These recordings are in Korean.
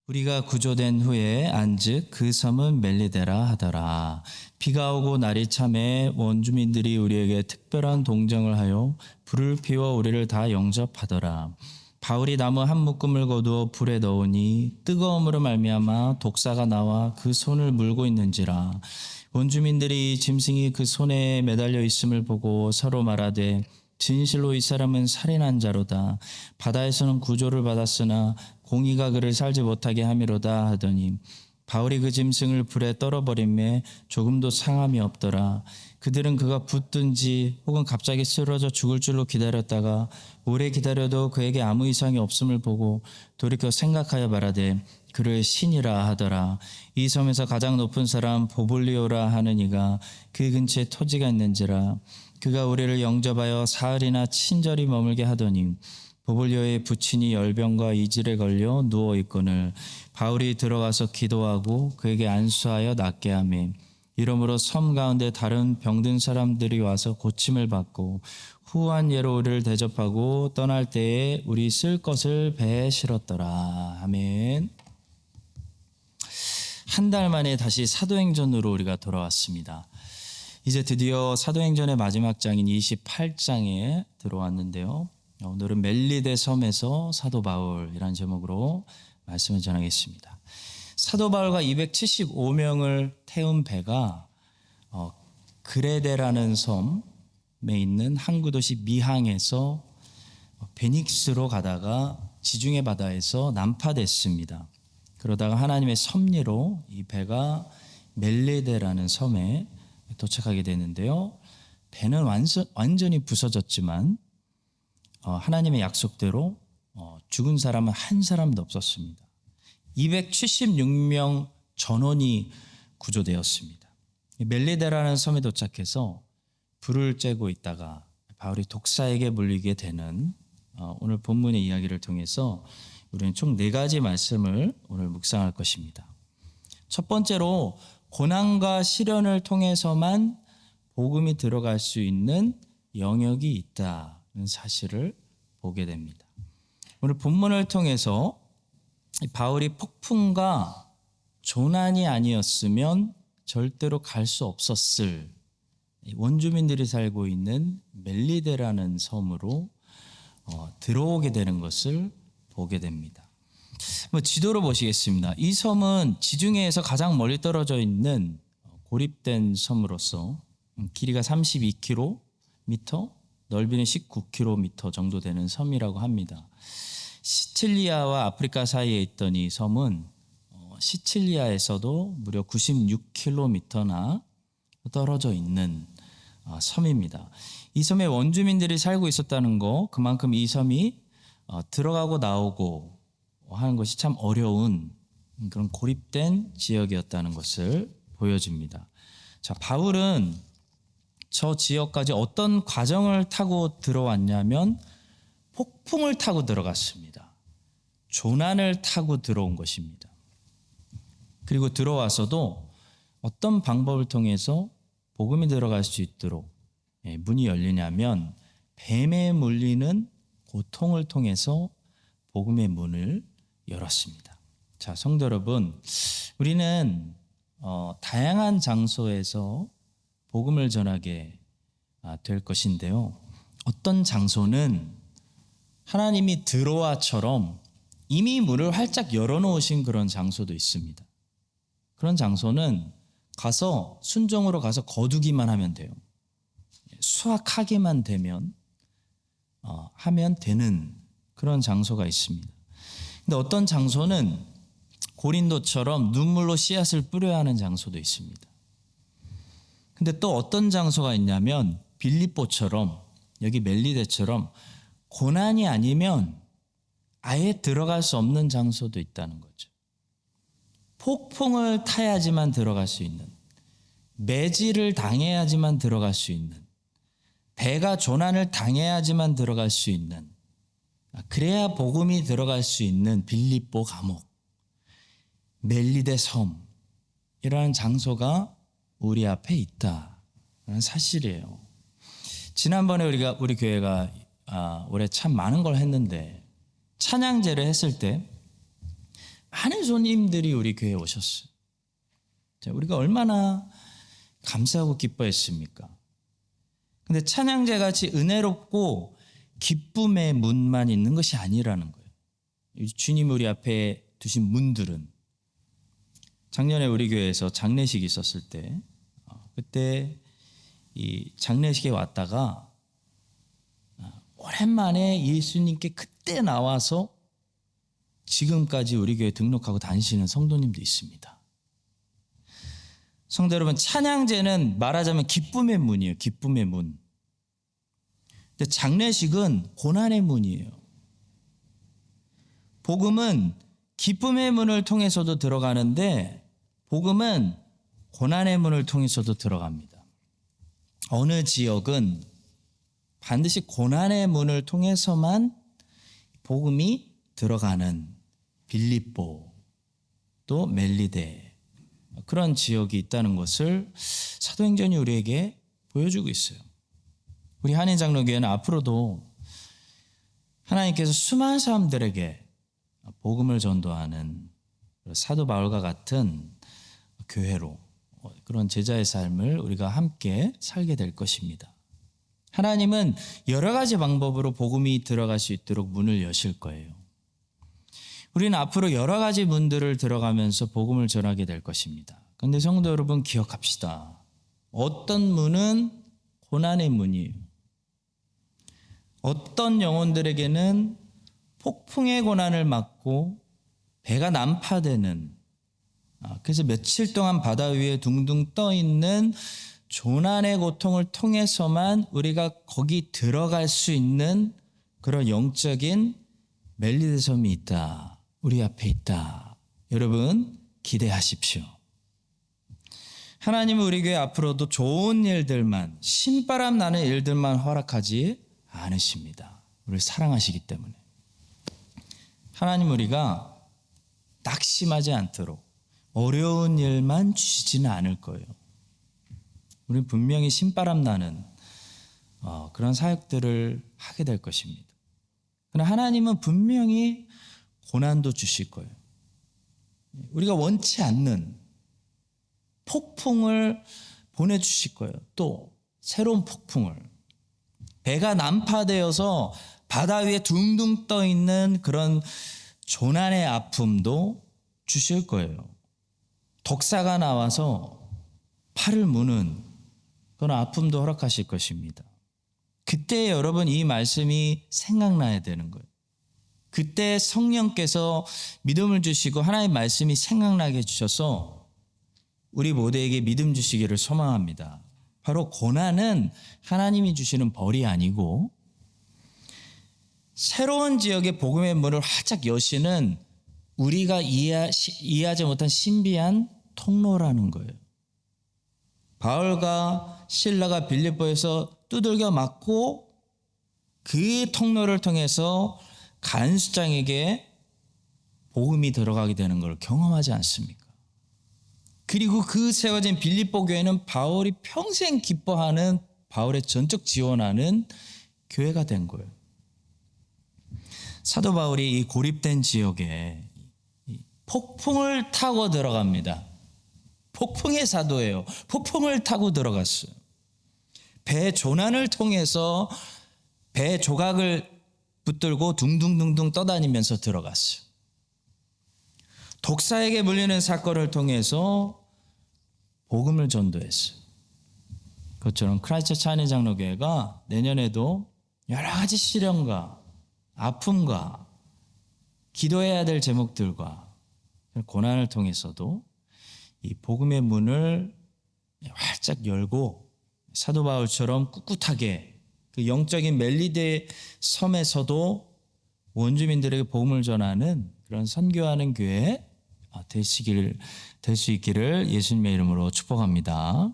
우리가 구조된 후에 안즉 그 섬은 멜리데라 하더라. 비가 오고 날이 참에 원주민들이 우리에게 특별한 동정을 하여 불을 피워 우리를 다 영접하더라. 바울이 나무 한 묶음을 거두어 불에 넣으니 뜨거움으로 말미암아 독사가 나와 그 손을 물고 있는지라. 원주민들이 짐승이 그 손에 매달려 있음을 보고 서로 말하되 진실로 이 사람은 살인한 자로다. 바다에서는 구조를 받았으나 공의가 그를 살지 못하게 함이로다 하더니 바울이 그 짐승을 불에 떨어버림에 조금도 상함이 없더라. 그들은 그가 붙든지 혹은 갑자기 쓰러져 죽을 줄로 기다렸다가 오래 기다려도 그에게 아무 이상이 없음을 보고 돌이켜 생각하여 말하되 그를 신이라 하더라. 이 섬에서 가장 높은 사람 보블리오라 하는 이가 그 근처에 토지가 있는지라. 그가 우리를 영접하여 사흘이나 친절히 머물게 하더니 보블리오의 부친이 열병과 이질에 걸려 누워 있거늘 바울이 들어가서 기도하고 그에게 안수하여 낫게 하매 이러므로 섬 가운데 다른 병든 사람들이 와서 고침을 받고 후한 예로 우리를 대접하고 떠날 때에 우리 쓸 것을 배에 실었더라. 아멘. 한 달 만에 다시 사도행전으로 우리가 돌아왔습니다. 이제 드디어 사도행전의 마지막 장인 28장에 들어왔는데요. 오늘은 멜리데 섬에서 사도 바울이라는 제목으로 말씀을 전하겠습니다. 사도 바울과 275명을 태운 배가 그레데라는 섬에 있는 항구 도시 미항에서 베닉스로 가다가 지중해 바다에서 난파됐습니다. 그러다가 하나님의 섭리로 이 배가 멜리데라는 섬에 도착하게 되는데요. 배는 완전히 부서졌지만 하나님의 약속대로 죽은 사람은 한 사람도 없었습니다. 276명 전원이 구조되었습니다. 멜리데라는 섬에 도착해서 불을 쬐고 있다가 바울이 독사에게 물리게 되는 오늘 본문의 이야기를 통해서 우리는 총 4가지 말씀을 오늘 묵상할 것입니다. 첫 번째로 고난과 시련을 통해서만 복음이 들어갈 수 있는 영역이 있다는 사실을 보게 됩니다. 오늘 본문을 통해서 바울이 폭풍과 조난이 아니었으면 절대로 갈 수 없었을 원주민들이 살고 있는 멜리데라는 섬으로 들어오게 되는 것을 보게 됩니다. 지도로 보시겠습니다. 이 섬은 지중해에서 가장 멀리 떨어져 있는 고립된 섬으로서 길이가 32km, 넓이는 19km 정도 되는 섬이라고 합니다. 시칠리아와 아프리카 사이에 있던 이 섬은 시칠리아에서도 무려 96km나 떨어져 있는 섬입니다. 이 섬에 원주민들이 살고 있었다는 거, 그만큼 이 섬이 들어가고 나오고 하는 것이 참 어려운 그런 고립된 지역이었다는 것을 보여줍니다. 자, 바울은 저 지역까지 어떤 과정을 타고 들어왔냐면 폭풍을 타고 들어갔습니다. 조난을 타고 들어온 것입니다. 그리고 들어와서도 어떤 방법을 통해서 복음이 들어갈 수 있도록 문이 열리냐면 뱀에 물리는 고통을 통해서 복음의 문을 열었습니다. 자, 성도 여러분, 우리는 다양한 장소에서 복음을 전하게 될 것인데요. 어떤 장소는 하나님이 드로아처럼 이미 문을 활짝 열어놓으신 그런 장소도 있습니다. 그런 장소는 가서 순종으로 가서 거두기만 하면 돼요. 수확하기만 되면 하면 되는 그런 장소가 있습니다. 근데 어떤 장소는 고린도처럼 눈물로 씨앗을 뿌려야 하는 장소도 있습니다. 근데 또 어떤 장소가 있냐면 빌립보처럼 여기 멜리데처럼 고난이 아니면 아예 들어갈 수 없는 장소도 있다는 거죠. 폭풍을 타야지만 들어갈 수 있는, 매질을 당해야지만 들어갈 수 있는, 배가 조난을 당해야지만 들어갈 수 있는, 그래야 복음이 들어갈 수 있는 빌립보 감옥, 멜리데 섬이라는 장소가 우리 앞에 있다는 사실이에요. 지난번에 우리 교회가 올해 참 많은 걸 했는데 찬양제를 했을 때 많은 손님들이 우리 교회에 오셨어요. 자, 우리가 얼마나 감사하고 기뻐했습니까? 근데 찬양제 같이 은혜롭고 기쁨의 문만 있는 것이 아니라는 거예요. 주님 우리 앞에 두신 문들은, 작년에 우리 교회에서 장례식이 있었을 때 그때 이 장례식에 왔다가 오랜만에 예수님께 그때 나와서 지금까지 우리 교회 등록하고 다니시는 성도님도 있습니다. 성도 여러분, 찬양제는 말하자면 기쁨의 문이에요. 기쁨의 문. 근데 장례식은 고난의 문이에요. 복음은 기쁨의 문을 통해서도 들어가는데 복음은 고난의 문을 통해서도 들어갑니다. 어느 지역은 반드시 고난의 문을 통해서만 복음이 들어가는 빌립보 또 멜리데 그런 지역이 있다는 것을 사도행전이 우리에게 보여주고 있어요. 우리 한인장로교회는 앞으로도 하나님께서 수많은 사람들에게 복음을 전도하는 사도 바울과 같은 교회로 그런 제자의 삶을 우리가 함께 살게 될 것입니다. 하나님은 여러 가지 방법으로 복음이 들어갈 수 있도록 문을 여실 거예요. 우리는 앞으로 여러 가지 문들을 들어가면서 복음을 전하게 될 것입니다. 그런데 성도 여러분, 기억합시다. 어떤 문은 고난의 문이에요. 어떤 영혼들에게는 폭풍의 고난을 맞고 배가 난파되는, 그래서 며칠 동안 바다 위에 둥둥 떠 있는 조난의 고통을 통해서만 우리가 거기 들어갈 수 있는 그런 영적인 멜리데 섬이 있다. 우리 앞에 있다. 여러분 기대하십시오. 하나님은 우리 교회 앞으로도 좋은 일들만, 신바람 나는 일들만 허락하지 않으십니다. 우리를 사랑하시기 때문에. 하나님 우리가 낙심하지 않도록 어려운 일만 주시지는 않을 거예요. 우리는 분명히 신바람 나는 그런 사역들을 하게 될 것입니다. 그러나 하나님은 분명히 고난도 주실 거예요. 우리가 원치 않는 폭풍을 보내주실 거예요. 또 새로운 폭풍을. 배가 난파되어서 바다 위에 둥둥 떠 있는 그런 조난의 아픔도 주실 거예요. 독사가 나와서 팔을 무는 그런 아픔도 허락하실 것입니다. 그때 여러분 이 말씀이 생각나야 되는 거예요. 그때 성령께서 믿음을 주시고 하나님의 말씀이 생각나게 해주셔서 우리 모두에게 믿음 주시기를 소망합니다. 바로 고난은 하나님이 주시는 벌이 아니고 새로운 지역의 복음의 문을 활짝 여시는 우리가 이해하지 못한 신비한 통로라는 거예요. 바울과 실라가 빌립보에서 두들겨 맞고 그 통로를 통해서 간수장에게 복음이 들어가게 되는 걸 경험하지 않습니까? 그리고 그 세워진 빌립보 교회는 바울이 평생 기뻐하는, 바울의 전적 지원하는 교회가 된 거예요. 사도 바울이 이 고립된 지역에 폭풍을 타고 들어갑니다. 폭풍의 사도예요. 폭풍을 타고 들어갔어요. 배 조난을 통해서 배 조각을 붙들고 둥둥둥둥 떠다니면서 들어갔어요. 독사에게 물리는 사건을 통해서 복음을 전도했어요. 그것처럼 크라이스트처치 한인장로교회가 내년에도 여러 가지 시련과 아픔과 기도해야 될 제목들과 고난을 통해서도 이 복음의 문을 활짝 열고 사도 바울처럼 꿋꿋하게 그 영적인 멜리데 섬에서도 원주민들에게 복음을 전하는 그런 선교하는 교회 될 수 있기를 예수님의 이름으로 축복합니다.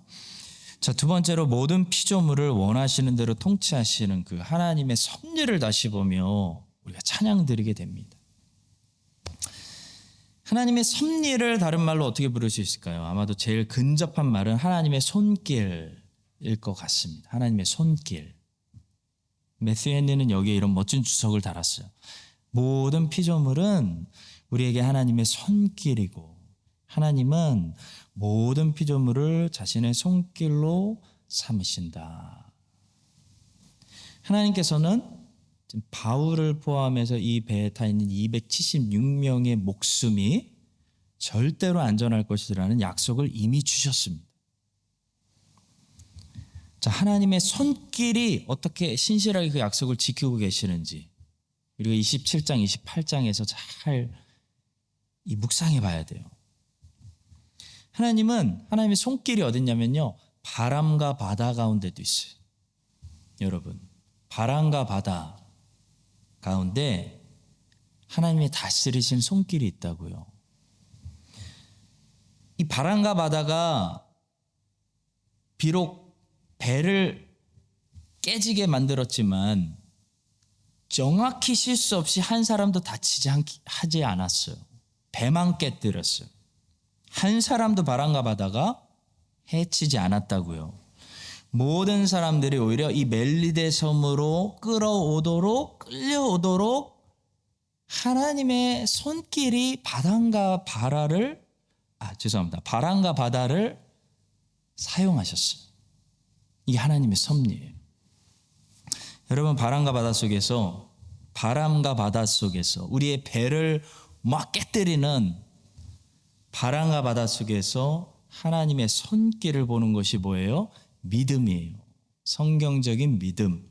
자, 두 번째로 모든 피조물을 원하시는 대로 통치하시는 그 하나님의 섭리를 다시 보며 우리가 찬양 드리게 됩니다. 하나님의 섭리를 다른 말로 어떻게 부를 수 있을까요? 아마도 제일 근접한 말은 하나님의 손길일 것 같습니다. 하나님의 손길. 매튜 헨리는 여기에 이런 멋진 주석을 달았어요. 모든 피조물은 우리에게 하나님의 손길이고 하나님은 모든 피조물을 자신의 손길로 삼으신다. 하나님께서는 바울을 포함해서 이 배에 타 있는 276명의 목숨이 절대로 안전할 것이라는 약속을 이미 주셨습니다. 자, 하나님의 손길이 어떻게 신실하게 그 약속을 지키고 계시는지 우리가 27장, 28장에서 잘 묵상해 봐야 돼요. 하나님의 손길이 어딨냐면요, 바람과 바다 가운데도 있어요. 여러분, 바람과 바다 가운데 하나님의 다스리신 손길이 있다고요. 이 바람과 바다가 비록 배를 깨지게 만들었지만 정확히 실수 없이 한 사람도 하지 않았어요. 배만 깨뜨렸어요. 한 사람도 바람과 바다가 해치지 않았다고요. 모든 사람들이 오히려 이 멜리데 섬으로 끌려오도록 하나님의 손길이 바람과 바다를 사용하셨어요. 이게 하나님의 섭리예요. 여러분, 바람과 바다 속에서 우리의 배를 막 깨뜨리는 바람과 바다 속에서 하나님의 손길을 보는 것이 뭐예요? 믿음이에요. 성경적인 믿음.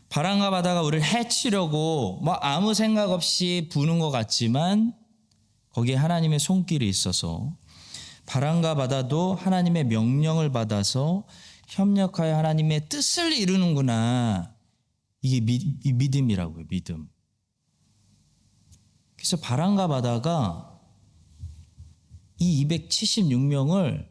바람과 바다가 우리를 해치려고 아무 생각 없이 부는 것 같지만 거기에 하나님의 손길이 있어서 바람과 바다도 하나님의 명령을 받아서 협력하여 하나님의 뜻을 이루는구나. 이게 믿음이라고요. 믿음. 그래서 바람과 바다가 이 276명을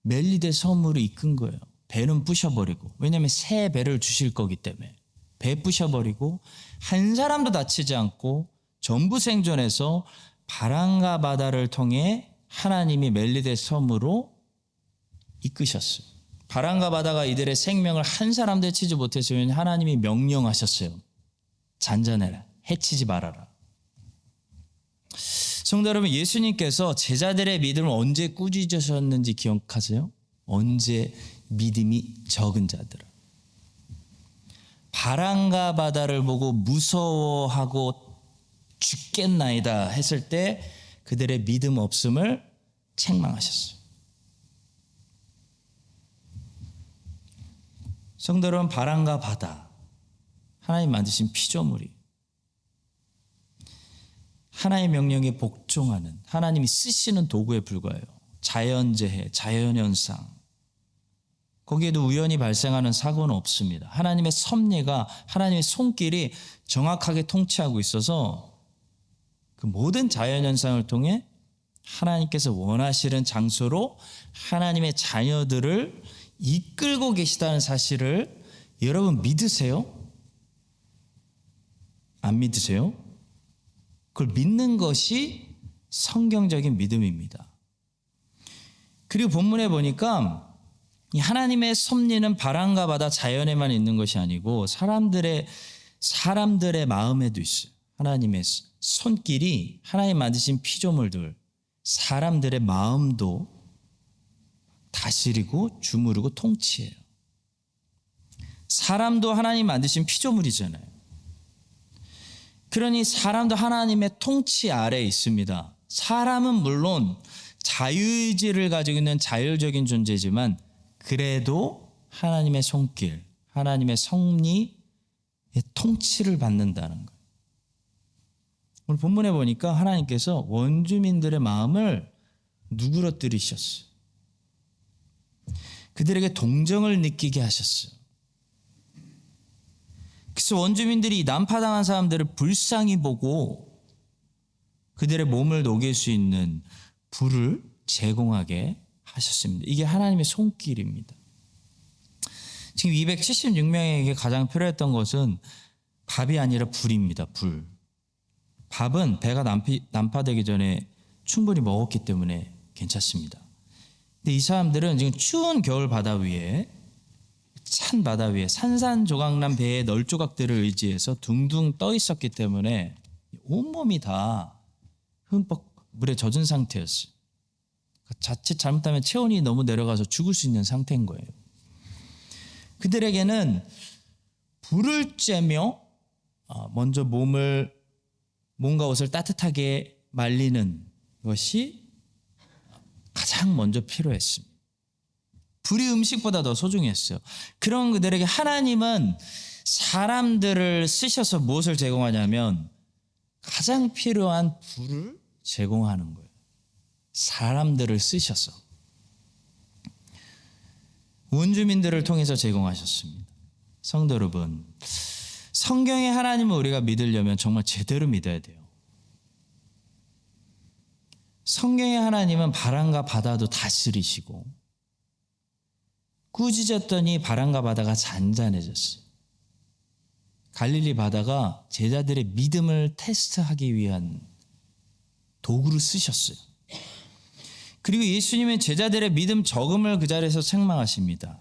멜리데 섬으로 이끈 거예요. 배는 부셔버리고, 왜냐하면 새 배를 주실 거기 때문에 배 부셔버리고 한 사람도 다치지 않고 전부 생존해서 바람과 바다를 통해 하나님이 멜리데 섬으로 이끄셨어요. 바람과 바다가 이들의 생명을 한 사람도 해치지 못했으면 하나님이 명령하셨어요. 잔잔해라, 해치지 말아라. 성도 여러분, 예수님께서 제자들의 믿음을 언제 꾸짖으셨는지 기억하세요? 언제 믿음이 적은 자들을. 바람과 바다를 보고 무서워하고 죽겠나이다 했을 때 그들의 믿음 없음을 책망하셨어요. 성도 여러분, 바람과 바다, 하나님 만드신 피조물이 하나님의 명령에 복종하는, 하나님이 쓰시는 도구에 불과해요. 자연재해, 자연현상, 거기에도 우연히 발생하는 사고는 없습니다. 하나님의 섭리가, 하나님의 손길이 정확하게 통치하고 있어서 그 모든 자연현상을 통해 하나님께서 원하시는 장소로 하나님의 자녀들을 이끌고 계시다는 사실을 여러분 믿으세요? 안 믿으세요? 그걸 믿는 것이 성경적인 믿음입니다. 그리고 본문에 보니까 이 하나님의 섭리는 바람과 바다 자연에만 있는 것이 아니고 사람들의 마음에도 있어요. 하나님의 손길이 하나님 만드신 피조물들, 사람들의 마음도 다스리고 주무르고 통치해요. 사람도 하나님 만드신 피조물이잖아요. 그러니 사람도 하나님의 통치 아래에 있습니다. 사람은 물론 자유의지를 가지고 있는 자율적인 존재지만 그래도 하나님의 손길, 하나님의 섭리의 통치를 받는다는 거예요. 오늘 본문에 보니까 하나님께서 원주민들의 마음을 누그러뜨리셨어요. 그들에게 동정을 느끼게 하셨어요. 그래서 원주민들이 난파당한 사람들을 불쌍히 보고 그들의 몸을 녹일 수 있는 불을 제공하게 하셨습니다. 이게 하나님의 손길입니다. 지금 276명에게 가장 필요했던 것은 밥이 아니라 불입니다. 불. 밥은 배가 난파되기 전에 충분히 먹었기 때문에 괜찮습니다. 근데 이 사람들은 지금 추운 겨울 바다 위에, 찬 바다 위에 산산조각난 배의 널조각들을 의지해서 둥둥 떠 있었기 때문에 온몸이 다 흠뻑 물에 젖은 상태였어요. 자칫 잘못하면 체온이 너무 내려가서 죽을 수 있는 상태인 거예요. 그들에게는 불을 쬐며 먼저 몸과 옷을 따뜻하게 말리는 것이 가장 먼저 필요했습니다. 불이 음식보다 더 소중했어요. 그런 그들에게 하나님은 사람들을 쓰셔서 무엇을 제공하냐면 가장 필요한 불을 제공하는 거예요. 사람들을 쓰셔서 원주민들을 통해서 제공하셨습니다. 성도 여러분, 성경의 하나님을 우리가 믿으려면 정말 제대로 믿어야 돼요. 성경의 하나님은 바람과 바다도 다스리시고 꾸짖었더니 바람과 바다가 잔잔해졌어요. 갈릴리 바다가 제자들의 믿음을 테스트하기 위한 도구로 쓰셨어요. 그리고 예수님은 제자들의 믿음 적음을 그 자리에서 책망하십니다.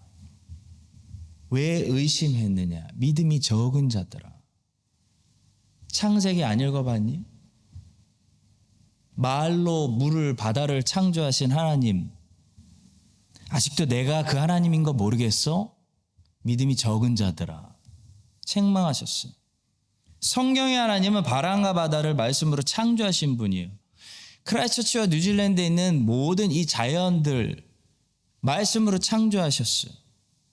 왜 의심했느냐? 믿음이 적은 자들아. 창세기 안 읽어봤니? 말로 물을 바다를 창조하신 하나님, 아직도 내가 그 하나님인 거 모르겠어? 믿음이 적은 자들아. 책망하셨어요. 성경의 하나님은 바람과 바다를 말씀으로 창조하신 분이에요. 크라이스처치와 뉴질랜드에 있는 모든 이 자연들 말씀으로 창조하셨어요.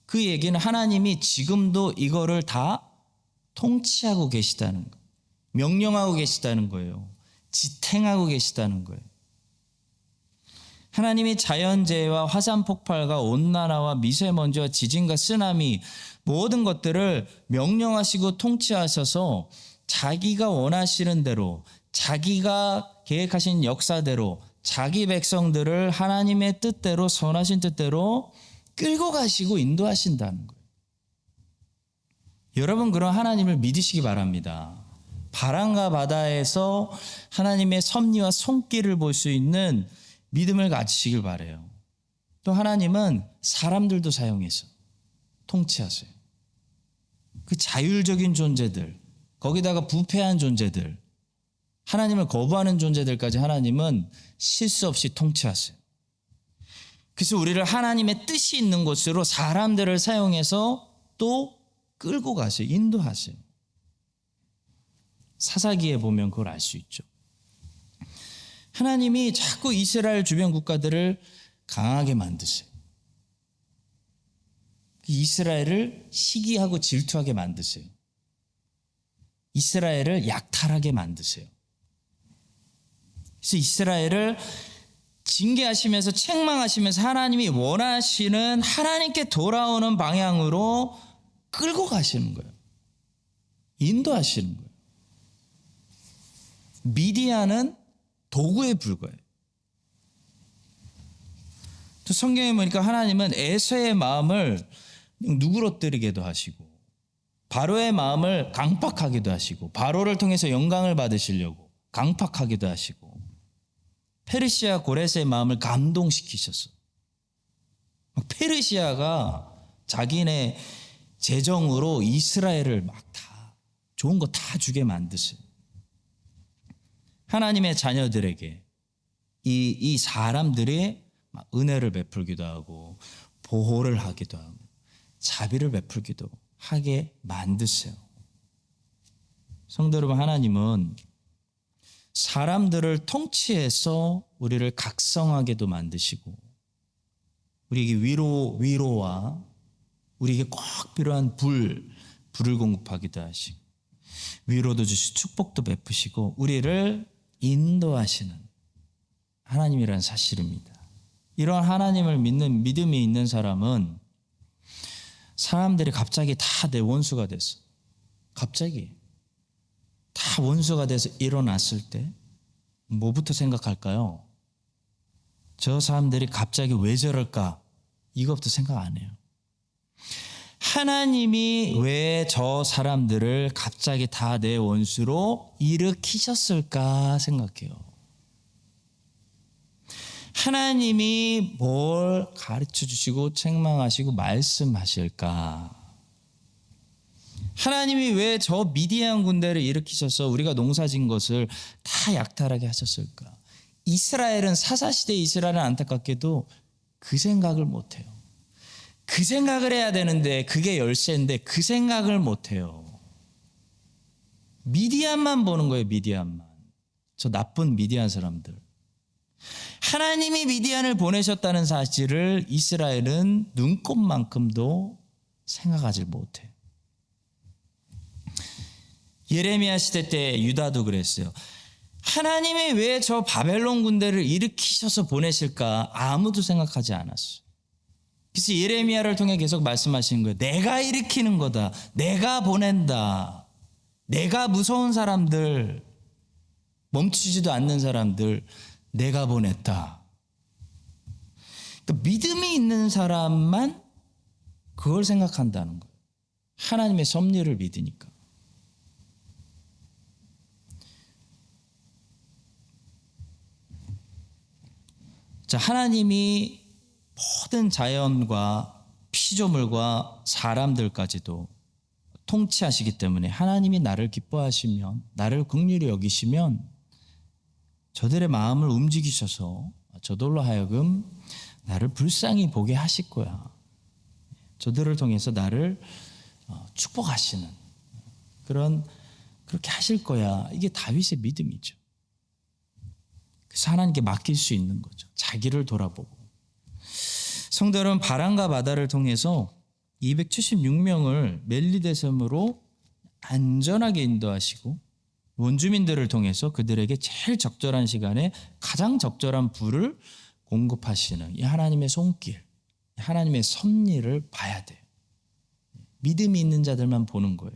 그 얘기는 하나님이 지금도 이거를 다 통치하고 계시다는 거예요. 명령하고 계시다는 거예요. 지탱하고 계시다는 거예요. 하나님이 자연재해와 화산 폭발과 온난화와 미세먼지와 지진과 쓰나미 모든 것들을 명령하시고 통치하셔서 자기가 원하시는 대로 자기가 계획하신 역사대로 자기 백성들을 하나님의 뜻대로 선하신 뜻대로 끌고 가시고 인도하신다는 거예요. 여러분 그런 하나님을 믿으시기 바랍니다. 바람과 바다에서 하나님의 섭리와 손길을 볼 수 있는 믿음을 가지시길 바라요. 또 하나님은 사람들도 사용해서 통치하세요. 그 자율적인 존재들, 거기다가 부패한 존재들, 하나님을 거부하는 존재들까지 하나님은 실수 없이 통치하세요. 그래서 우리를 하나님의 뜻이 있는 곳으로 사람들을 사용해서 또 끌고 가세요. 인도하세요. 사사기에 보면 그걸 알 수 있죠. 하나님이 자꾸 이스라엘 주변 국가들을 강하게 만드세요. 이스라엘을 시기하고 질투하게 만드세요. 이스라엘을 약탈하게 만드세요. 그래서 이스라엘을 징계하시면서 책망하시면서 하나님이 원하시는 하나님께 돌아오는 방향으로 끌고 가시는 거예요. 인도하시는 거예요. 미디안은 도구에 불과해요. 또 성경에 보니까 하나님은 에서의 마음을 누그러뜨리게도 하시고 바로의 마음을 강팍하기도 하시고 바로를 통해서 영광을 받으시려고 강팍하기도 하시고 페르시아 고레스의 마음을 감동시키셨어. 페르시아가 자기네 재정으로 이스라엘을 막 다 좋은 거 다 주게 만드세요. 하나님의 자녀들에게 이 사람들이 은혜를 베풀기도 하고 보호를 하기도 하고 자비를 베풀기도 하게 만드세요. 성도 여러분, 하나님은 사람들을 통치해서 우리를 각성하게도 만드시고 우리에게 위로와 우리에게 꼭 필요한 불을 공급하기도 하시고 위로도 주시고 축복도 베푸시고 우리를 인도하시는 하나님이라는 사실입니다. 이런 하나님을 믿는 믿음이 있는 사람은 사람들이 갑자기 다 내 원수가 됐어. 갑자기 다 원수가 돼서 일어났을 때 뭐부터 생각할까요? 저 사람들이 갑자기 왜 저럴까? 이것부터 생각 안 해요. 하나님이 왜 저 사람들을 갑자기 다 내 원수로 일으키셨을까 생각해요. 하나님이 뭘 가르쳐 주시고 책망하시고 말씀하실까? 하나님이 왜 저 미디안 군대를 일으키셔서 우리가 농사진 것을 다 약탈하게 하셨을까? 이스라엘은 사사시대 이스라엘은 안타깝게도 그 생각을 못해요. 그 생각을 해야 되는데 그게 열쇠인데 그 생각을 못해요. 미디안만 보는 거예요. 미디안만. 저 나쁜 미디안 사람들. 하나님이 미디안을 보내셨다는 사실을 이스라엘은 눈꼽만큼도 생각하지 못해요. 예레미야 시대 때 유다도 그랬어요. 하나님이 왜 저 바벨론 군대를 일으키셔서 보내실까? 아무도 생각하지 않았어요. 그래서 예레미야를 통해 계속 말씀하시는 거예요. 내가 일으키는 거다. 내가 보낸다. 내가 무서운 사람들, 멈추지도 않는 사람들 내가 보냈다. 그러니까 믿음이 있는 사람만 그걸 생각한다는 거예요. 하나님의 섭리를 믿으니까. 자, 하나님이 모든 자연과 피조물과 사람들까지도 통치하시기 때문에 하나님이 나를 기뻐하시면, 나를 긍휼히 여기시면 저들의 마음을 움직이셔서 저들로 하여금 나를 불쌍히 보게 하실 거야. 저들을 통해서 나를 축복하시는 그렇게 하실 거야. 이게 다윗의 믿음이죠. 그래서 하나님께 맡길 수 있는 거죠. 자기를 돌아보고. 성도 여러분, 바람과 바다를 통해서 276명을 멜리데섬으로 안전하게 인도하시고 원주민들을 통해서 그들에게 제일 적절한 시간에 가장 적절한 불을 공급하시는 이 하나님의 손길, 하나님의 섭리를 봐야 돼요. 믿음이 있는 자들만 보는 거예요.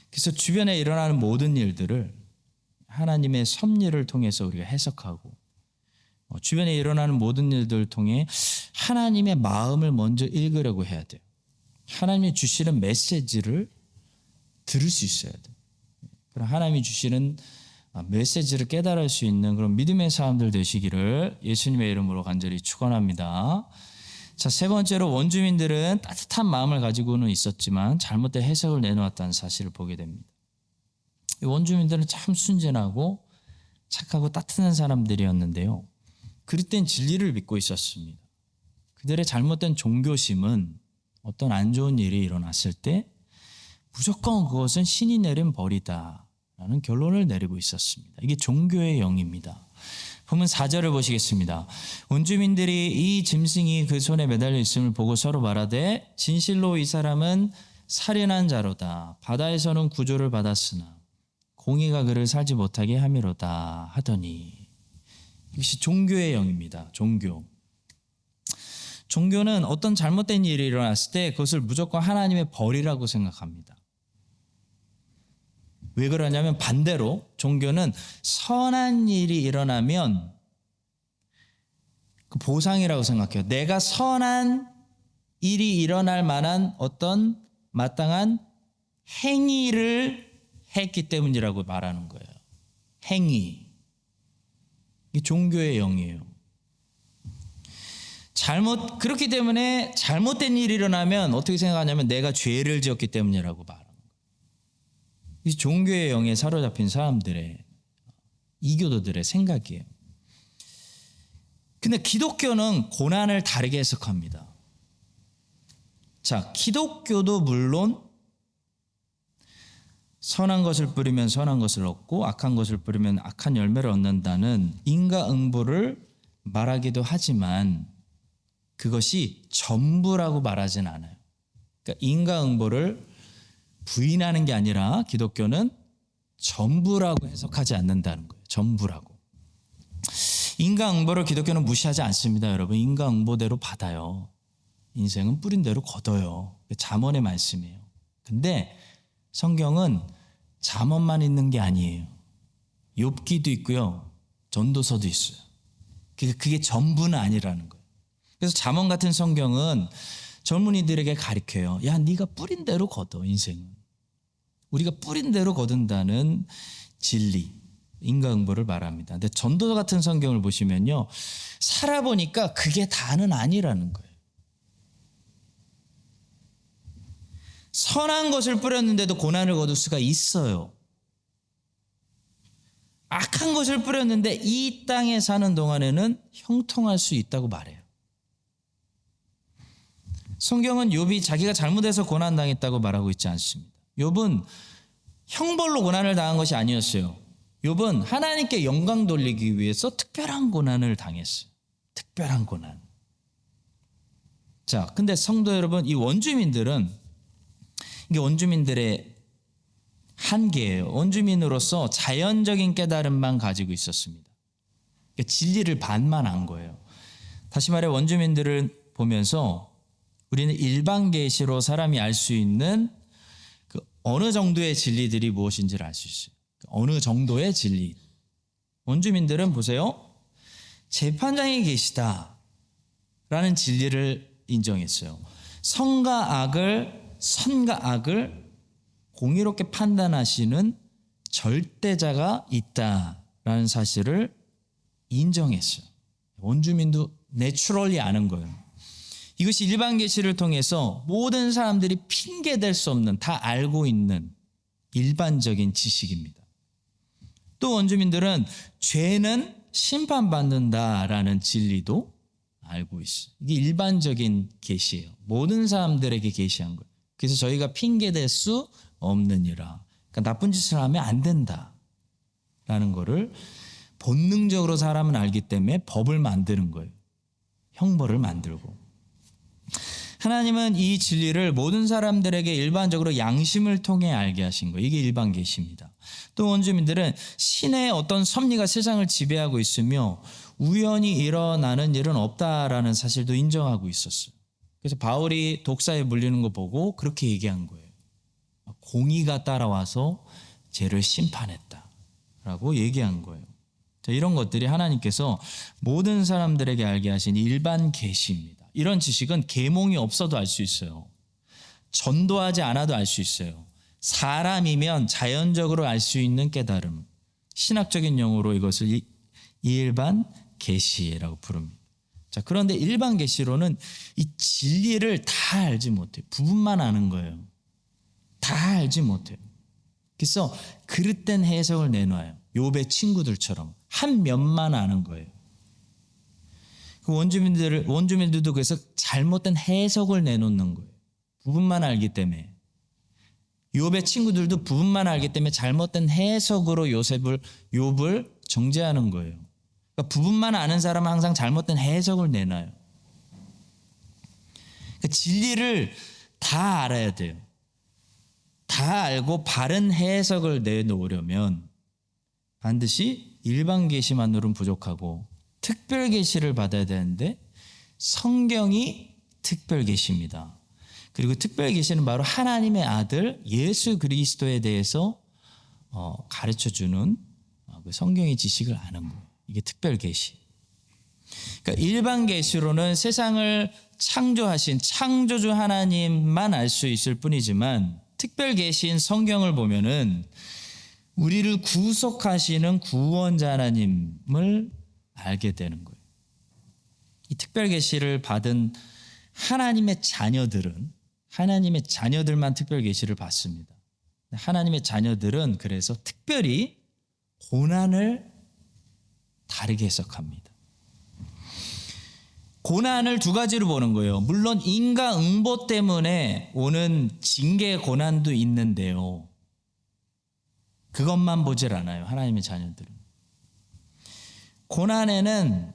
그래서 주변에 일어나는 모든 일들을 하나님의 섭리를 통해서 우리가 해석하고 주변에 일어나는 모든 일들을 통해 하나님의 마음을 먼저 읽으려고 해야 돼요. 하나님이 주시는 메시지를 들을 수 있어야 돼요. 그럼 하나님이 주시는 메시지를 깨달을 수 있는 그런 믿음의 사람들 되시기를 예수님의 이름으로 간절히 축원합니다. 자, 세 번째로 원주민들은 따뜻한 마음을 가지고는 있었지만 잘못된 해석을 내놓았다는 사실을 보게 됩니다. 원주민들은 참 순진하고 착하고 따뜻한 사람들이었는데요. 그릇된 진리를 믿고 있었습니다. 그들의 잘못된 종교심은 어떤 안 좋은 일이 일어났을 때 무조건 그것은 신이 내린 벌이다라는 결론을 내리고 있었습니다. 이게 종교의 영입니다. 보면 4절을 보시겠습니다. 원주민들이 이 짐승이 그 손에 매달려 있음을 보고 서로 말하되 진실로 이 사람은 살인한 자로다. 바다에서는 구조를 받았으나 공의가 그를 살지 못하게 함이로다 하더니. 이것이 종교의 영입니다. 종교는 어떤 잘못된 일이 일어났을 때 그것을 무조건 하나님의 벌이라고 생각합니다. 왜 그러냐면 반대로 종교는 선한 일이 일어나면 그 보상이라고 생각해요. 내가 선한 일이 일어날 만한 어떤 마땅한 행위를 했기 때문이라고 말하는 거예요. 행위. 이게 종교의 영이에요. 그렇기 때문에 잘못된 일이 일어나면 어떻게 생각하냐면 내가 죄를 지었기 때문이라고 말합니다. 이 종교의 영에 사로잡힌 사람들의 이교도들의 생각이에요. 근데 기독교는 고난을 다르게 해석합니다. 자, 기독교도 물론 선한 것을 뿌리면 선한 것을 얻고 악한 것을 뿌리면 악한 열매를 얻는다는 인과응보를 말하기도 하지만 그것이 전부라고 말하진 않아요. 그러니까 인과응보를 부인하는 게 아니라 기독교는 전부라고 해석하지 않는다는 거예요. 전부라고. 인과응보를 기독교는 무시하지 않습니다. 여러분, 인과응보대로 받아요. 인생은 뿌린 대로 거둬요. 잠언의 말씀이에요. 근데 성경은 잠언만 있는 게 아니에요. 욥기도 있고요. 전도서도 있어요. 그게 전부는 아니라는 거예요. 그래서 잠언 같은 성경은 젊은이들에게 가르쳐요. 야, 네가 뿌린 대로 거둬, 인생은. 우리가 뿌린 대로 거둔다는 진리, 인과응보를 말합니다. 근데 전도서 같은 성경을 보시면요. 살아보니까 그게 다는 아니라는 거예요. 선한 것을 뿌렸는데도 고난을 거둘 수가 있어요. 악한 것을 뿌렸는데 이 땅에 사는 동안에는 형통할 수 있다고 말해요. 성경은 욥이 자기가 잘못해서 고난당했다고 말하고 있지 않습니다. 욥은 형벌로 고난을 당한 것이 아니었어요. 욥은 하나님께 영광 돌리기 위해서 특별한 고난을 당했어요. 특별한 고난. 자, 근데 성도 여러분, 이 원주민들은 이게 원주민들의 한계예요. 원주민으로서 자연적인 깨달음만 가지고 있었습니다. 그러니까 진리를 반만 안 거예요. 다시 말해 원주민들을 보면서 우리는 일반 계시로 사람이 알 수 있는 그 어느 정도의 진리들이 무엇인지를 알 수 있어요. 어느 정도의 진리. 원주민들은 보세요. 재판장이 계시다라는 진리를 인정했어요. 선과 악을 공의롭게 판단하시는 절대자가 있다라는 사실을 인정했어요. 원주민도 내추럴리 아는 거예요. 이것이 일반 계시를 통해서 모든 사람들이 핑계댈 수 없는, 다 알고 있는 일반적인 지식입니다. 또 원주민들은 죄는 심판받는다라는 진리도 알고 있어요. 이게 일반적인 계시예요. 모든 사람들에게 계시한 거예요. 그래서 저희가 핑계댈 수 없느니라. 그러니까 나쁜 짓을 하면 안 된다라는 거를 본능적으로 사람은 알기 때문에 법을 만드는 거예요. 형벌을 만들고. 하나님은 이 진리를 모든 사람들에게 일반적으로 양심을 통해 알게 하신 거예요. 이게 일반 계시입니다. 또 원주민들은 신의 어떤 섭리가 세상을 지배하고 있으며 우연히 일어나는 일은 없다라는 사실도 인정하고 있었어요. 그래서 바울이 독사에 물리는 거 보고 그렇게 얘기한 거예요. 공의가 따라와서 죄를 심판했다라고 얘기한 거예요. 자, 이런 것들이 하나님께서 모든 사람들에게 알게 하신 일반 계시입니다. 이런 지식은 계몽이 없어도 알 수 있어요. 전도하지 않아도 알 수 있어요. 사람이면 자연적으로 알 수 있는 깨달음. 신학적인 용어로 이것을 일반 계시라고 부릅니다. 자, 그런데 일반 계시로는 이 진리를 다 알지 못해요. 부분만 아는 거예요. 다 알지 못해요. 그래서 그릇된 해석을 내놔요. 욥의 친구들처럼 한 면만 아는 거예요. 그 원주민들도 그래서 잘못된 해석을 내놓는 거예요. 부분만 알기 때문에. 욥의 친구들도 부분만 알기 때문에 잘못된 해석으로 욥을 정죄하는 거예요. 그러니까 부분만 아는 사람은 항상 잘못된 해석을 내놔요. 그러니까 진리를 다 알아야 돼요. 다 알고 바른 해석을 내놓으려면 반드시 일반 계시만으로는 부족하고 특별 계시를 받아야 되는데 성경이 특별 계시입니다. 그리고 특별 계시는 바로 하나님의 아들 예수 그리스도에 대해서 가르쳐주는 그 성경의 지식을 아는 거예요. 이게 특별 계시. 그러니까 일반 계시로는 세상을 창조하신 창조주 하나님만 알 수 있을 뿐이지만 특별 계시인 성경을 보면은 우리를 구속하시는 구원자 하나님을 알게 되는 거예요. 이 특별 계시를 받은 하나님의 자녀들만 특별 계시를 받습니다. 하나님의 자녀들은 그래서 특별히 고난을 다르게 해석합니다. 고난을 두 가지로 보는 거예요. 물론 인과응보 때문에 오는 징계 고난도 있는데요. 그것만 보질 않아요. 하나님의 자녀들은. 고난에는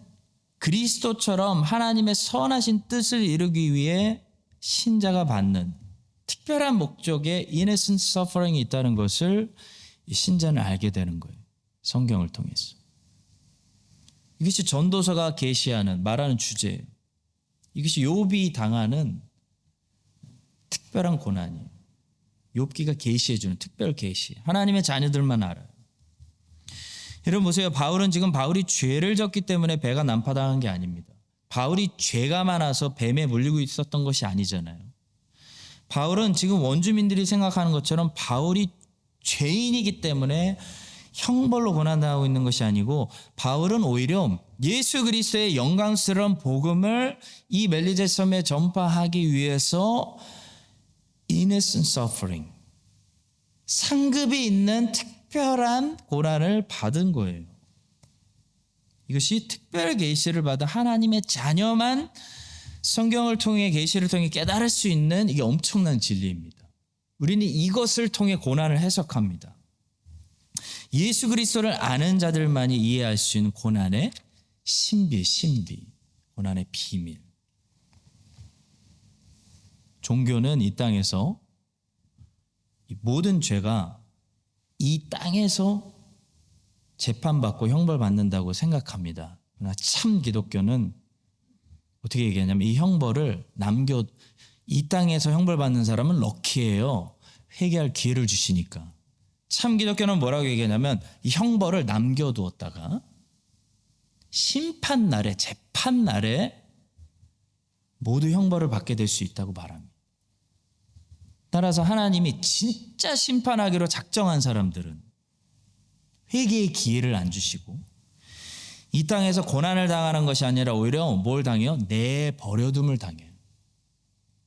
그리스도처럼 하나님의 선하신 뜻을 이루기 위해 신자가 받는 특별한 목적의 innocent suffering이 있다는 것을 신자는 알게 되는 거예요. 성경을 통해서. 이것이 전도서가 계시하는 말하는 주제예요. 이것이 욥이 당하는 특별한 고난이에요. 욥기가 계시해 주는 특별 계시. 하나님의 자녀들만 알아요. 여러분 보세요. 바울이 죄를 졌기 때문에 배가 난파당한 게 아닙니다. 바울이 죄가 많아서 뱀에 물리고 있었던 것이 아니잖아요. 바울은 지금 원주민들이 생각하는 것처럼 바울이 죄인이기 때문에 형벌로 고난당하고 있는 것이 아니고 바울은 오히려 예수 그리스도의 영광스러운 복음을 이 멜리제 섬에 전파하기 위해서 innocent suffering, 상급이 있는 특별한 고난을 받은 거예요. 이것이 특별 계시를 받은 하나님의 자녀만 성경을 통해 계시를 통해 깨달을 수 있는 이게 엄청난 진리입니다. 우리는 이것을 통해 고난을 해석합니다. 예수 그리스도를 아는 자들만이 이해할 수 있는 고난의 신비, 고난의 비밀. 종교는 이 땅에서 이 모든 죄가 이 땅에서 재판받고 형벌받는다고 생각합니다. 그러나 참 기독교는 어떻게 얘기하냐면 이 형벌을 이 땅에서 형벌받는 사람은 럭키예요. 회개할 기회를 주시니까. 참 기독교는 뭐라고 얘기하냐면 이 형벌을 남겨두었다가 심판날에, 재판날에 모두 형벌을 받게 될 수 있다고 말합니다. 따라서 하나님이 진짜 심판하기로 작정한 사람들은 회개의 기회를 안 주시고 이 땅에서 고난을 당하는 것이 아니라 오히려 뭘 당해요? 내버려둠을 당해요.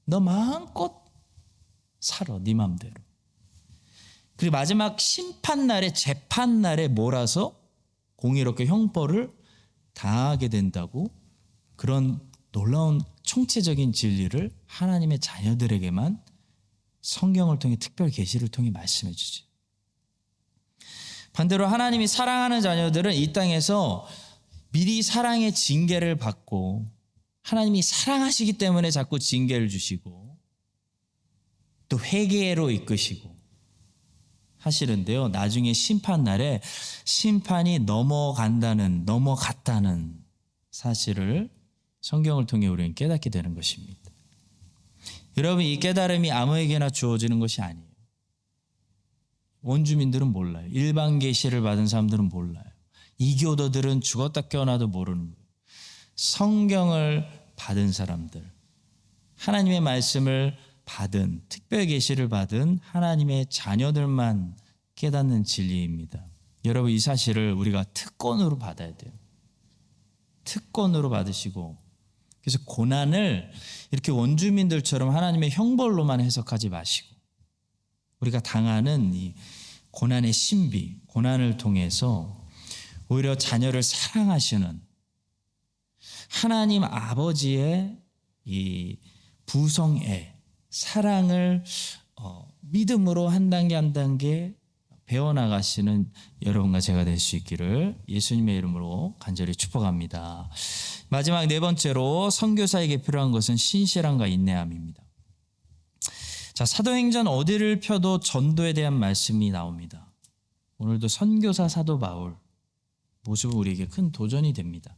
너 마음껏 살아, 네 맘대로. 그리고 마지막 심판날에, 재판날에 몰아서 공의롭게 형벌을 당하게 된다고, 그런 놀라운 총체적인 진리를 하나님의 자녀들에게만 성경을 통해 특별 계시를 통해 말씀해 주죠. 반대로 하나님이 사랑하는 자녀들은 이 땅에서 미리 사랑의 징계를 받고 하나님이 사랑하시기 때문에 자꾸 징계를 주시고 또 회개로 이끄시고 하시는데요. 나중에 심판날에 심판이 넘어갔다는 사실을 성경을 통해 우리는 깨닫게 되는 것입니다. 여러분, 이 깨달음이 아무에게나 주어지는 것이 아니에요. 원주민들은 몰라요. 일반 계시를 받은 사람들은 몰라요. 이교도들은 죽었다 깨어나도 모르는 거예요. 성경을 받은 사람들, 하나님의 말씀을 받은, 특별 계시를 받은 하나님의 자녀들만 깨닫는 진리입니다. 여러분, 이 사실을 우리가 특권으로 받아야 돼요. 특권으로 받으시고, 그래서 고난을 이렇게 원주민들처럼 하나님의 형벌로만 해석하지 마시고 우리가 당하는 이 고난의 신비, 고난을 통해서 오히려 자녀를 사랑하시는 하나님 아버지의 이 부성애, 사랑을 믿음으로 한 단계 한 단계 배워나가시는 여러분과 제가 될 수 있기를 예수님의 이름으로 간절히 축복합니다. 마지막 네 번째로 선교사에게 필요한 것은 신실함과 인내함입니다. 자, 사도행전 어디를 펴도 전도에 대한 말씀이 나옵니다. 오늘도 선교사 사도 바울 모습은 우리에게 큰 도전이 됩니다.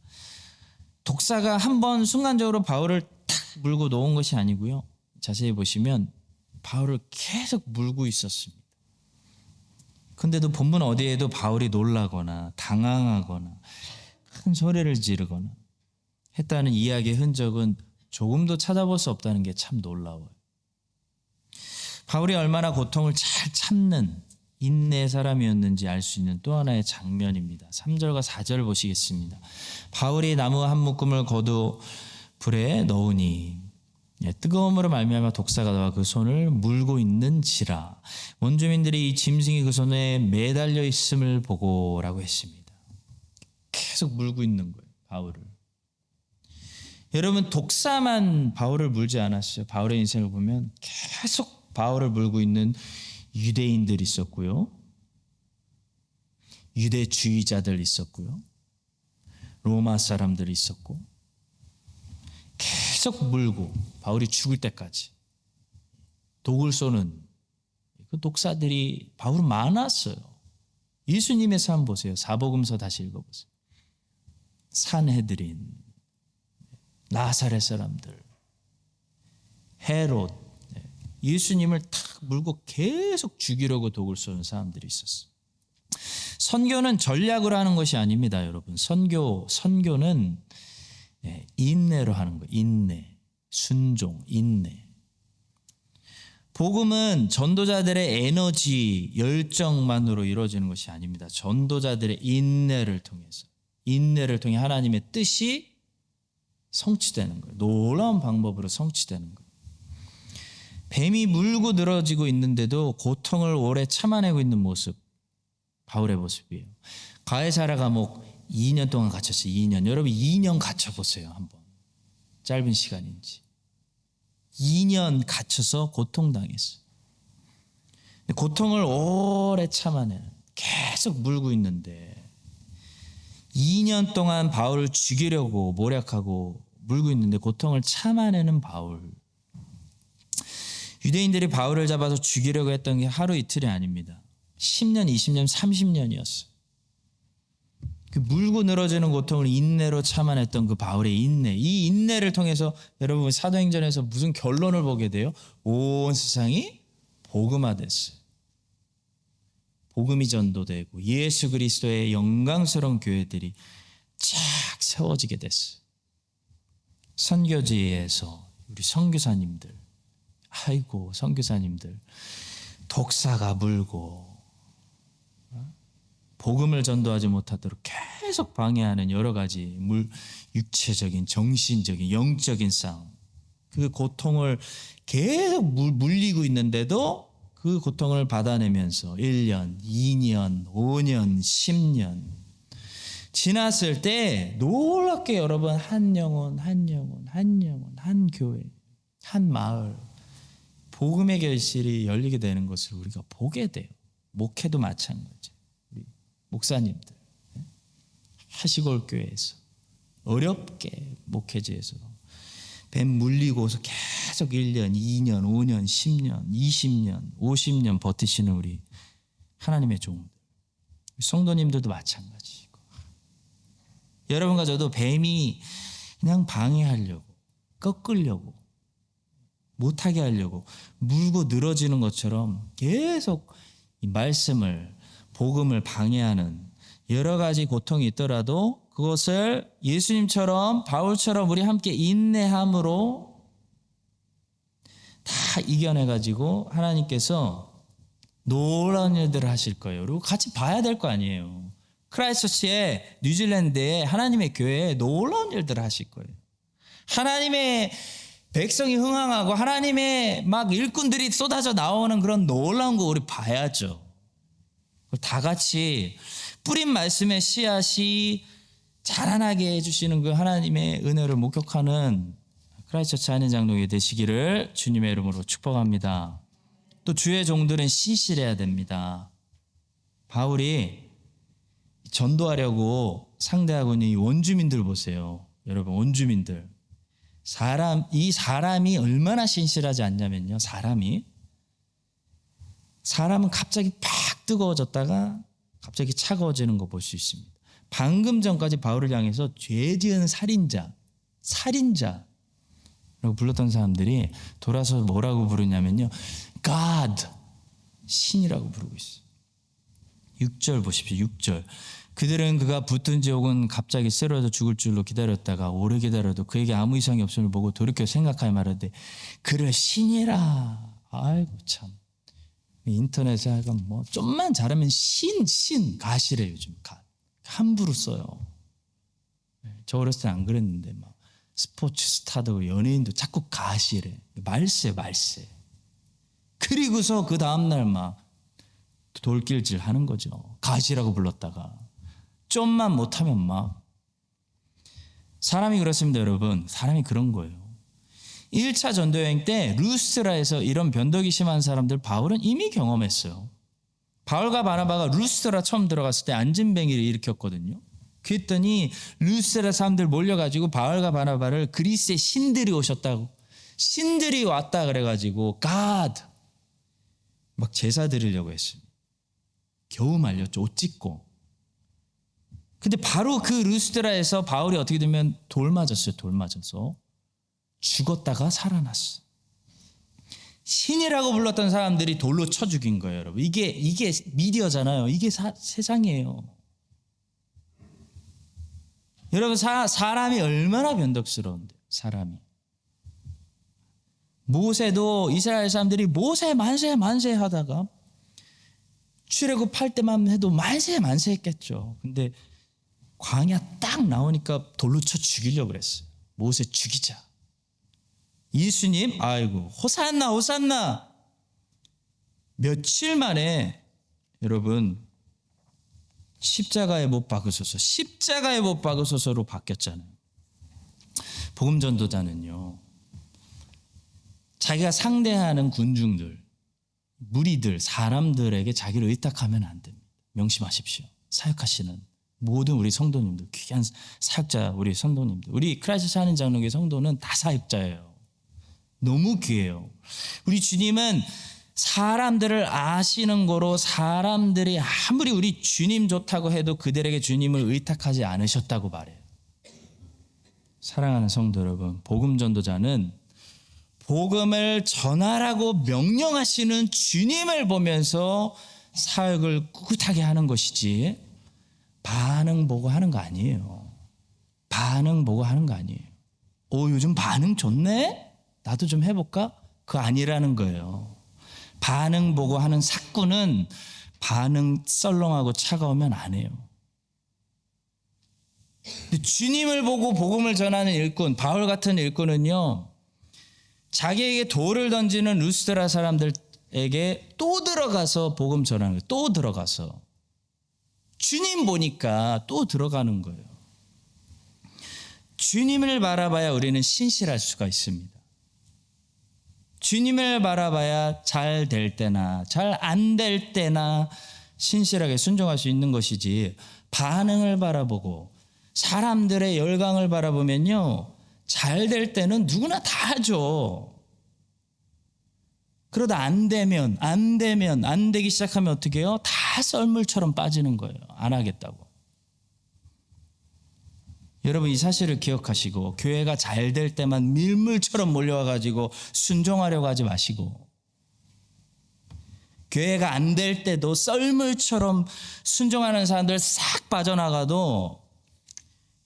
독사가 한번 순간적으로 바울을 탁 물고 놓은 것이 아니고요. 자세히 보시면 바울을 계속 물고 있었습니다. 근데도 본문 어디에도 바울이 놀라거나 당황하거나 큰 소리를 지르거나 했다는 이야기의 흔적은 조금도 찾아볼 수 없다는 게 참 놀라워요. 바울이 얼마나 고통을 잘 참는 인내의 사람이었는지 알 수 있는 또 하나의 장면입니다. 3절과 4절 보시겠습니다. 바울이 나무 한 묶음을 거두 불에 넣으니 뜨거움으로 말미암아 독사가 나와 그 손을 물고 있는지라. 원주민들이 이 짐승이 그 손에 매달려 있음을 보고라고 했습니다. 계속 물고 있는 거예요, 바울을. 여러분, 독사만 바울을 물지 않았어요. 바울의 인생을 보면 계속 바울을 물고 있는 유대인들이 있었고요, 유대주의자들 있었고요, 로마 사람들이 있었고, 계속 물고 바울이 죽을 때까지 독을 쏘는 그 독사들이 바울은 많았어요. 예수님의 삶 보세요. 사복음서 다시 읽어보세요. 산헤드린, 나사렛 사람들, 헤롯, 예수님을 탁 물고 계속 죽이려고 독을 쏘는 사람들이 있었어요. 선교는 전략으로 하는 것이 아닙니다, 여러분. 선교는 인내로 하는 거예요. 인내, 순종, 인내. 복음은 전도자들의 에너지, 열정만으로 이루어지는 것이 아닙니다. 전도자들의 인내를 통해 하나님의 뜻이 성취되는 거예요. 놀라운 방법으로 성취되는 거예요. 뱀이 물고 늘어지고 있는데도 고통을 오래 참아내고 있는 모습, 바울의 모습이에요. 가해사라 감옥 2년 동안 갇혔어요. 2년. 여러분 2년 갇혀보세요. 한번. 짧은 시간인지. 2년 갇혀서 고통당했어요. 고통을 오래 참아내는, 계속 물고 있는데 2년 동안 바울을 죽이려고 모략하고 물고 있는데 고통을 참아내는 바울. 유대인들이 바울을 잡아서 죽이려고 했던 게 하루 이틀이 아닙니다. 10년, 20년, 30년이었어요. 그 물고 늘어지는 고통을 인내로 참아냈던 그 바울의 인내, 이 인내를 통해서 여러분 사도행전에서 무슨 결론을 보게 돼요? 온 세상이 복음화됐어요. 복음이 전도되고 예수 그리스도의 영광스러운 교회들이 쫙 세워지게 됐어요. 선교지에서 우리 선교사님들, 아이고 선교사님들 독사가 물고 복음을 전도하지 못하도록 계속 방해하는 여러 가지 육체적인, 정신적인, 영적인 싸움, 그 고통을 계속 물리고 있는데도 그 고통을 받아내면서 1년, 2년, 5년, 10년 지났을 때 놀랍게 여러분 한 영혼, 한 영혼, 한 영혼, 한 교회, 한 마을 복음의 결실이 열리게 되는 것을 우리가 보게 돼요. 목회도 마찬가지. 우리 목사님들 하시골 교회에서 어렵게 목회지에서 뱀 물리고서 계속 1년, 2년, 5년, 10년, 20년, 50년 버티시는 우리 하나님의 종들, 성도님들도 마찬가지고, 여러분과 저도 뱀이 그냥 방해하려고, 꺾으려고, 못하게 하려고 물고 늘어지는 것처럼 계속 이 말씀을, 복음을 방해하는 여러 가지 고통이 있더라도 그것을 예수님처럼 바울처럼 우리 함께 인내함으로 다 이겨내가지고 하나님께서 놀라운 일들을 하실 거예요. 그리고 같이 봐야 될 거 아니에요. 크라이스트처치에, 뉴질랜드에 하나님의 교회에 놀라운 일들을 하실 거예요. 하나님의 백성이 흥황하고 하나님의 막 일꾼들이 쏟아져 나오는 그런 놀라운 거 우리 봐야죠. 다 같이 뿌린 말씀의 씨앗이 자라나게 해주시는 그 하나님의 은혜를 목격하는 크라이스트처치 한인장로회 되시기를 주님의 이름으로 축복합니다. 또 주의 종들은 신실해야 됩니다. 바울이 전도하려고 상대하고 있는 이 원주민들 보세요. 여러분 원주민들. 이 사람이 얼마나 신실하지 않냐면요. 사람은 갑자기 팍 뜨거워졌다가 갑자기 차가워지는 거 볼 수 있습니다. 방금 전까지 바울을 향해서 죄 지은 살인자라고 불렀던 사람들이 돌아서 뭐라고 부르냐면요. God, 신이라고 부르고 있어요. 6절 보십시오. 6절. 그들은 그가 붙은 지옥은 갑자기 쓰러져 죽을 줄로 기다렸다가 오래 기다려도 그에게 아무 이상이 없음을 보고 돌이켜 생각하여 말하되 그를 신이라. 아이고 참. 인터넷에 하여간 뭐 좀만 잘하면 가시래 요즘 함부로 써요. 저 어렸을 때 안 그랬는데 막 스포츠 스타도 연예인도 자꾸 가시래. 말세. 그리고서 그 다음날 막 돌길질 하는 거죠. 가시라고 불렀다가 좀만 못하면 막. 사람이 그렇습니다 여러분. 사람이 그런 거예요. 1차 전도여행 때 루스트라에서 이런 변덕이 심한 사람들 바울은 이미 경험했어요. 바울과 바나바가 루스트라 처음 들어갔을 때 안진뱅이를 일으켰거든요. 그랬더니 루스트라 사람들 몰려가지고 바울과 바나바를 그리스의 신들이 오셨다고, 신들이 왔다 그래가지고 God 막 제사 드리려고 했어요. 겨우 말렸죠. 옷 찢고. 근데 바로 그 루스트라에서 바울이 어떻게 되면 돌 맞아서 죽었다가 살아났어. 신이라고 불렀던 사람들이 돌로 쳐 죽인 거예요, 여러분. 이게 미디어잖아요. 이게 세상이에요. 여러분, 사람이 얼마나 변덕스러운데, 사람이. 모세도 이스라엘 사람들이 모세 만세 하다가 출애굽할 때만 해도 만세 했겠죠. 근데 광야 딱 나오니까 돌로 쳐 죽이려고 그랬어요. 모세 죽이자. 예수님, 아이고, 호산나, 호산나. 며칠 만에 여러분 십자가에 못 박으소서, 십자가에 못 박으소서로 바뀌었잖아요. 복음 전도자는요, 자기가 상대하는 군중들, 무리들, 사람들에게 자기를 의탁하면 안 됩니다. 명심하십시오. 사역하시는 모든 우리 성도님들, 귀한 사역자 우리 성도님들, 우리 크라이스트 하는 장로교회 성도는 다 사역자예요. 너무 귀해요. 우리 주님은 사람들을 아시는 거로 사람들이 아무리 우리 주님 좋다고 해도 그들에게 주님을 의탁하지 않으셨다고 말해요. 사랑하는 성도 여러분, 복음 전도자는 복음을 전하라고 명령하시는 주님을 보면서 사역을 꿋꿋하게 하는 것이지 반응 보고 하는 거 아니에요. 반응 보고 하는 거 아니에요. 요즘 반응 좋네? 나도 좀 해볼까? 그거 아니라는 거예요. 반응 보고 하는 사꾼은 반응 썰렁하고 차가우면 안 해요. 주님을 보고 복음을 전하는 일꾼, 바울 같은 일꾼은요, 자기에게 돌을 던지는 루스드라 사람들에게 또 들어가서 복음 전하는 거예요. 또 들어가서. 주님 보니까 또 들어가는 거예요. 주님을 바라봐야 우리는 신실할 수가 있습니다. 주님을 바라봐야 잘 될 때나 잘 안 될 때나 신실하게 순종할 수 있는 것이지, 반응을 바라보고 사람들의 열광을 바라보면요, 잘 될 때는 누구나 다 하죠. 그러다 안 되기 시작하면 어떻게 해요? 다 썰물처럼 빠지는 거예요. 안 하겠다고. 여러분, 이 사실을 기억하시고 교회가 잘 될 때만 밀물처럼 몰려와가지고 순종하려고 하지 마시고, 교회가 안 될 때도 썰물처럼 순종하는 사람들 싹 빠져나가도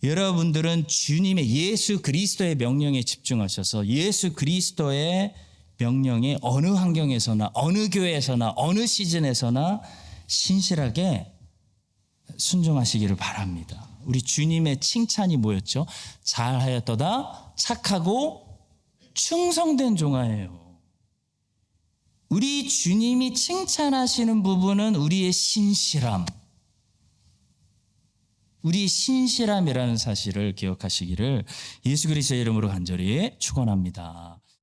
여러분들은 주님의 예수 그리스도의 명령에 집중하셔서 예수 그리스도의 명령에 어느 환경에서나 어느 교회에서나 어느 시즌에서나 신실하게 순종하시기를 바랍니다. 우리 주님의 칭찬이 뭐였죠? 잘하였도다 착하고 충성된 종아예요. 우리 주님이 칭찬하시는 부분은 우리의 신실함이라는 사실을 기억하시기를 예수 그리스도의 이름으로 간절히 축원합니다.